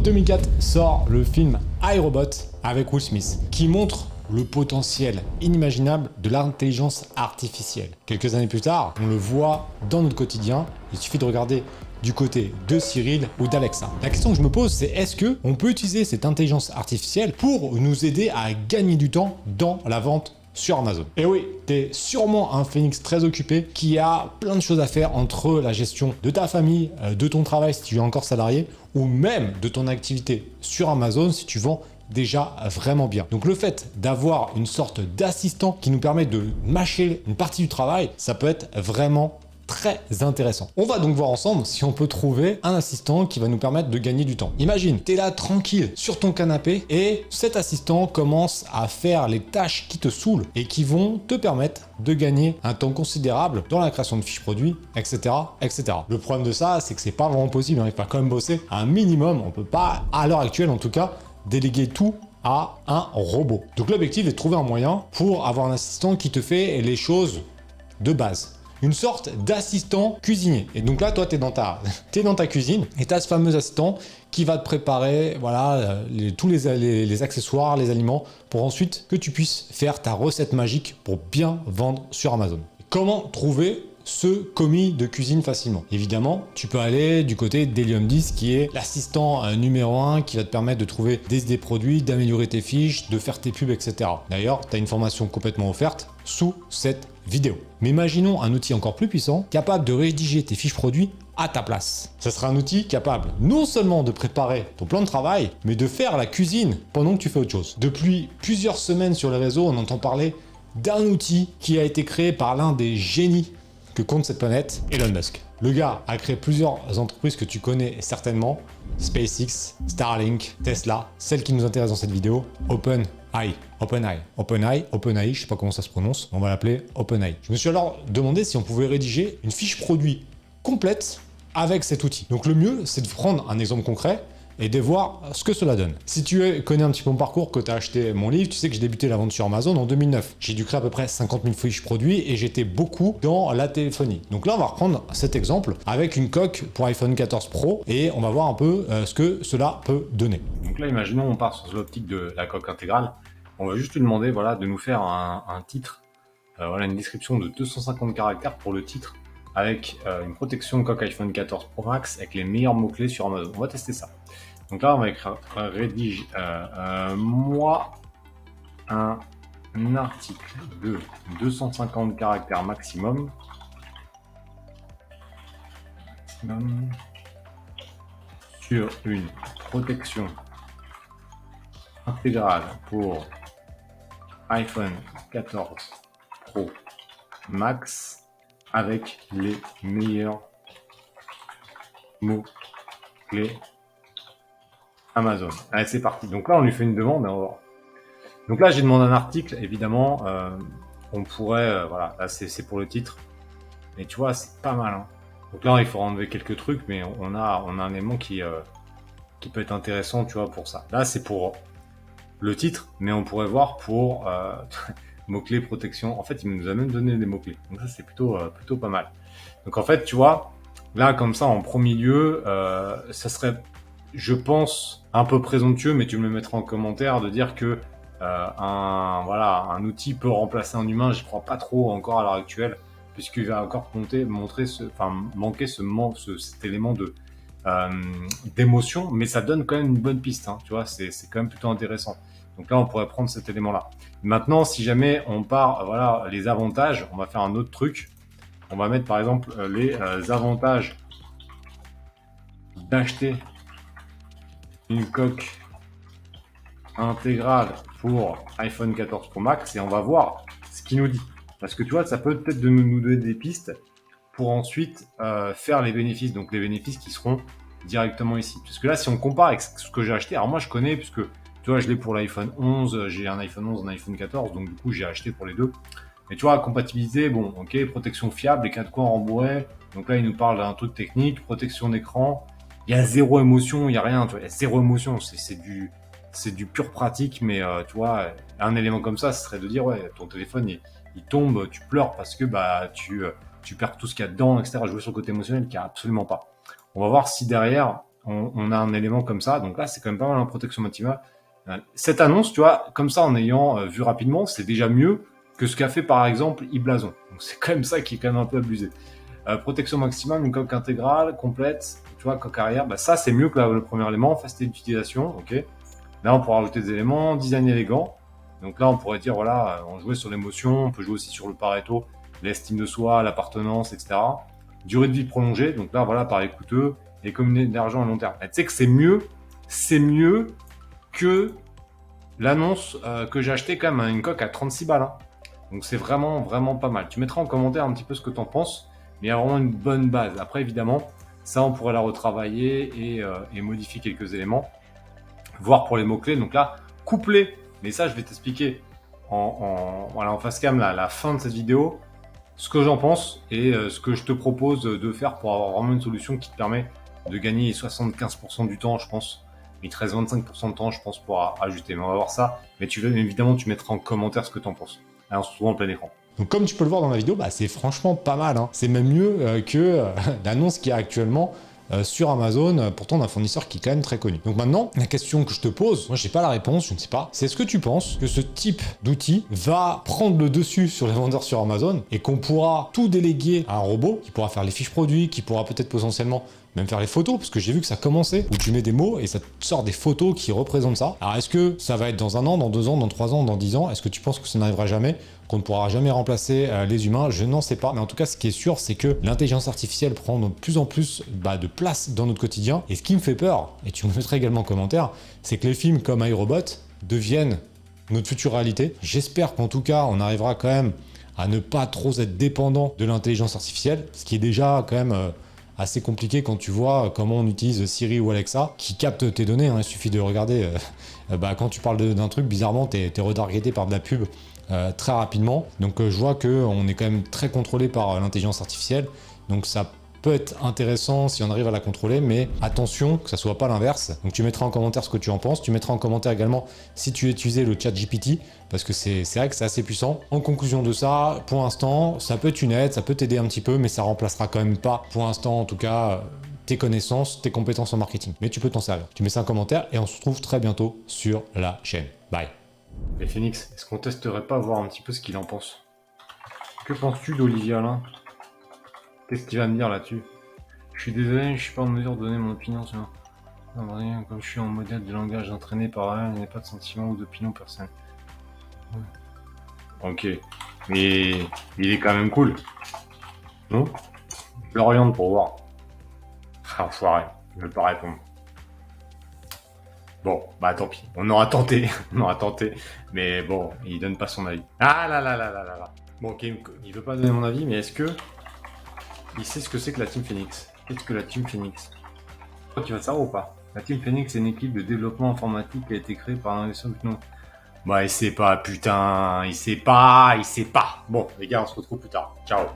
2004 sort le film iRobot avec Will Smith, qui montre le potentiel inimaginable de l'intelligence artificielle. Quelques années plus tard, on le voit dans notre quotidien, il suffit de regarder du côté de Cyril ou d'Alexa. La question que je me pose, c'est est-ce qu'on peut utiliser cette intelligence artificielle pour nous aider à gagner du temps dans la vente sur Amazon? Et oui, t'es sûrement un phénix très occupé qui a plein de choses à faire entre la gestion de ta famille, de ton travail si tu es encore salarié, ou même de ton activité sur Amazon si tu vends déjà vraiment bien. Donc le fait d'avoir une sorte d'assistant qui nous permet de mâcher une partie du travail, ça peut être vraiment très intéressant. On va donc voir ensemble si on peut trouver un assistant qui va nous permettre de gagner du temps. Imagine, tu es là tranquille sur ton canapé et cet assistant commence à faire les tâches qui te saoulent et qui vont te permettre de gagner un temps considérable dans la création de fiches produits, etc., etc. Le problème de ça, c'est que c'est pas vraiment possible. Il faut quand même bosser un minimum. On peut pas, à l'heure actuelle en tout cas, déléguer tout à un robot. Donc l'objectif est de trouver un moyen pour avoir un assistant qui te fait les choses de base. Une sorte d'assistant cuisinier. Et donc là, toi, tu es dans ta cuisine et tu as ce fameux assistant qui va te préparer voilà, tous les accessoires, les aliments pour ensuite que tu puisses faire ta recette magique pour bien vendre sur Amazon. Comment trouver ce commis de cuisine facilement? Évidemment, tu peux aller du côté d'Helium 10 qui est l'assistant numéro 1 qui va te permettre de trouver des idées produits, d'améliorer tes fiches, de faire tes pubs, etc. D'ailleurs, tu as une formation complètement offerte sous cette vidéo. Mais imaginons un outil encore plus puissant, capable de rédiger tes fiches produits à ta place. Ce sera un outil capable non seulement de préparer ton plan de travail, mais de faire la cuisine pendant que tu fais autre chose. Depuis plusieurs semaines sur les réseaux, on entend parler d'un outil qui a été créé par l'un des génies que compte cette planète, Elon Musk. Le gars a créé plusieurs entreprises que tu connais certainement, SpaceX, Starlink, Tesla, celle qui nous intéresse dans cette vidéo, OpenAI, je sais pas comment ça se prononce, on va l'appeler OpenAI. Je me suis alors demandé si on pouvait rédiger une fiche produit complète avec cet outil. Donc le mieux, c'est de prendre un exemple concret et de voir ce que cela donne. Si tu connais un petit peu mon parcours, que tu as acheté mon livre, tu sais que j'ai débuté la vente sur Amazon en 2009. J'ai dû créer à peu près 50 000 fiches produits et j'étais beaucoup dans la téléphonie. Donc là, on va reprendre cet exemple avec une coque pour iPhone 14 Pro et on va voir un peu ce que cela peut donner. Donc là, imaginons on part sur l'optique de la coque intégrale. On va juste lui demander voilà, de nous faire un titre, voilà, une description de 250 caractères pour le titre avec une protection coque iPhone 14 Pro Max avec les meilleurs mots-clés sur Amazon. On va tester ça. Donc là, on va écrire rédige moi un article de 250 caractères maximum sur une protection intégrale pour iPhone 14 Pro Max avec les meilleurs mots-clés Amazon. Allez, c'est parti. Donc là, on lui fait une demande et on va voir. Donc là, j'ai demandé un article, évidemment. On pourrait, voilà, là, c'est pour le titre. Mais tu vois, c'est pas mal. Hein. Donc là, il faut enlever quelques trucs, mais on a un élément qui peut être intéressant, tu vois, pour ça. Là, c'est pour le titre, mais on pourrait voir pour mots-clés protection. En fait, il nous a même donné des mots-clés. Donc ça, c'est plutôt pas mal. Donc en fait, tu vois, là, comme ça, en premier lieu, ça serait, je pense, un peu présomptueux, mais tu me le mettras en commentaire, de dire que un outil peut remplacer un humain. Je crois pas trop encore à l'heure actuelle, puisqu'il va encore manquer cet élément d'émotion, mais ça donne quand même une bonne piste. Hein, tu vois, c'est quand même plutôt intéressant. Donc là, on pourrait prendre cet élément-là. Maintenant, si jamais on part, voilà, les avantages, on va faire un autre truc. On va mettre par exemple les avantages d'acheter une coque intégrale pour iPhone 14 Pro Max et on va voir ce qu'il nous dit. Parce que tu vois, ça peut peut-être nous donner des pistes pour ensuite faire les bénéfices. Donc les bénéfices qui seront directement ici. Parce que là, si on compare avec ce que j'ai acheté, alors moi je connais, puisque tu vois, je l'ai pour l'iPhone 11, j'ai un iPhone 11, un iPhone 14, donc du coup j'ai acheté pour les deux. Mais tu vois, compatibilité, bon, ok, protection fiable, les 4 coins rembourrés. Donc là, il nous parle d'un truc technique, protection d'écran. Il y a zéro émotion, il y a rien, tu vois, il y a zéro émotion, c'est du pur pratique, mais tu vois, un élément comme ça, ce serait de dire, ouais, ton téléphone, il tombe, tu pleures parce que bah tu perds tout ce qu'il y a dedans, etc. Jouer sur le côté émotionnel, qu'il n'y a absolument pas. On va voir si derrière, on a un élément comme ça. Donc là, c'est quand même pas mal en protection maximale. Cette annonce, tu vois, comme ça, en ayant vu rapidement, c'est déjà mieux que ce qu'a fait par exemple Iblason. Donc c'est quand même ça qui est quand même un peu abusé. Protection maximale, une coque intégrale, complète, tu vois, coque arrière, bah ça c'est mieux que le premier élément, facilité d'utilisation, ok. Là on pourra rajouter des éléments, design élégant. Donc là on pourrait dire, voilà, on jouait sur l'émotion, on peut jouer aussi sur le Pareto, l'estime de soi, l'appartenance, etc. Durée de vie prolongée, donc là voilà, pareil coûteux, économie d'argent à long terme. Tu sais que c'est mieux que l'annonce que j'ai acheté quand même une coque à 36 balles. Hein. Donc c'est vraiment, vraiment pas mal. Tu mettras en commentaire un petit peu ce que tu en penses, mais il y a vraiment une bonne base. Après, évidemment, ça, on pourrait la retravailler et modifier quelques éléments, voir pour les mots-clés. Donc là, coupler, mais ça, je vais t'expliquer en face cam, là, à la fin de cette vidéo, ce que j'en pense et ce que je te propose de faire pour avoir vraiment une solution qui te permet de gagner 75% du temps, je pense. Il te reste 25% de temps, je pense, pour ajouter. Mais on va voir ça. Mais évidemment, tu mettras en commentaire ce que tu en penses. Alors, on se retrouve en plein écran. Donc comme tu peux le voir dans la vidéo, bah, c'est franchement pas mal. Hein. C'est même mieux que l'annonce qu'il y a actuellement sur Amazon, pourtant d'un fournisseur qui est quand même très connu. Donc maintenant, la question que je te pose, moi j'ai pas la réponse, je ne sais pas, c'est est-ce que tu penses que ce type d'outil va prendre le dessus sur les vendeurs sur Amazon et qu'on pourra tout déléguer à un robot qui pourra faire les fiches produits, qui pourra peut-être potentiellement même faire les photos, parce que j'ai vu que ça commençait, où tu mets des mots et ça te sort des photos qui représentent ça. Alors est-ce que ça va être dans 1 an, dans 2 ans, dans 3 ans, dans 10 ans? Est-ce que tu penses que ça n'arrivera jamais, qu'on ne pourra jamais remplacer les humains? Je n'en sais pas, mais en tout cas ce qui est sûr, c'est que l'intelligence artificielle prend de plus en plus de place dans notre quotidien, et ce qui me fait peur, et tu me mettras également en commentaire, c'est que les films comme iRobot deviennent notre future réalité. J'espère qu'en tout cas, on arrivera quand même à ne pas trop être dépendant de l'intelligence artificielle, ce qui est déjà quand même assez compliqué quand tu vois comment on utilise Siri ou Alexa qui captent tes données. Hein. Il suffit de regarder, quand tu parles d'un truc, bizarrement, t'es retargeté par de la pub très rapidement. Donc je vois qu'on est quand même très contrôlé par l'intelligence artificielle. Donc ça peut être intéressant si on arrive à la contrôler, mais attention que ça soit pas l'inverse. Donc tu mettras en commentaire ce que tu en penses. Tu mettras en commentaire également si tu utilisais le chat GPT, parce que c'est vrai que c'est assez puissant. En conclusion de ça, pour l'instant, ça peut être une aide, ça peut t'aider un petit peu, mais ça remplacera quand même pas, pour l'instant en tout cas, tes connaissances, tes compétences en marketing. Mais tu peux t'en servir. Tu mets ça en commentaire et on se retrouve très bientôt sur la chaîne. Bye. Et Phoenix, est-ce qu'on testerait pas voir un petit peu ce qu'il en pense? Que penses-tu d'Olivier Alain? Qu'est-ce qu'il va me dire là-dessus? Je suis désolé, je suis pas en mesure de donner mon opinion sur... Non, comme je suis en modèle de langage entraîné par là, il n'y a pas de sentiment ou d'opinion personnelle. Ok, mais il est quand même cool. Non? Je l'oriente pour voir. Ah, enfoiré, il veut pas répondre. Bon, bah tant pis, on aura tenté, mais bon, il donne pas son avis. Ah là là là là là là. Bon, ok, il veut pas donner mon avis, mais est-ce que il sait ce que c'est que la Team Phoenix? Qu'est-ce que la Team Phoenix? Tu vas savoir ou pas? La Team Phoenix est une équipe de développement informatique qui a été créée par un investisseur. Bah il sait pas, putain, il sait pas. Bon, les gars, on se retrouve plus tard. Ciao.